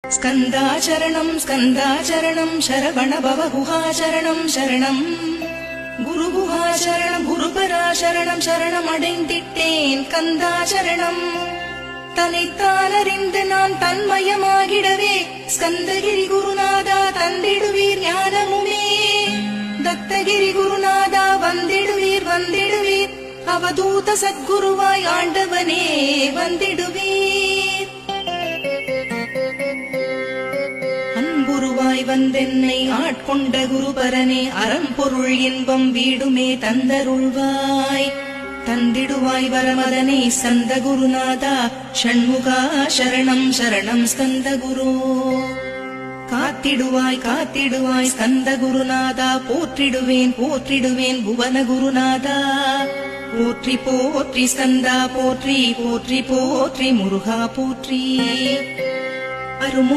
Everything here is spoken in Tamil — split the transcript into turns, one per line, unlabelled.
ஸ்கந்தாச்சரணம் ஸ்கந்தாச்சரணம் சரவண பவ குஹாச்சரணம் சரணம் குரு குஹாச்சரணம் குருபராசரணம் சரணம் அடைந்திட்டேன் கந்தாச்சரணம். தன்னைத்தான் அறிந்து நான் தன்மயமாகிடவே ஸ்கந்தகிரி குருநாதா தந்திடுவீர் ஞானமுமே. தத்தகிரி குருநாதா வந்திடுவீர் வந்திடுவீர் அவதூத சத்குருவாய் ஆண்டவனே வந்திடுவீர். அன்புருவாய் வந்தென்னை ஆட்கொண்ட குருபரனே அறம்பொருள் இன்பம் வீடுமே தந்தருள்வாய். தந்திடுவாய் வரமதனே ஸ்கந்த குருநாதா ஷண்முகா சரணம் சரணம் ஸ்கந்த குரு. காத்திடுவாய் காத்திடுவாய் ஸ்கந்த குருநாதா போற்றிடுவேன் போற்றிடுவேன் புவன குருநாதா. போற்றி போற்றி ஸ்கந்தா போற்றி போற்றி போற்றி முருகா போற்றி. அருமு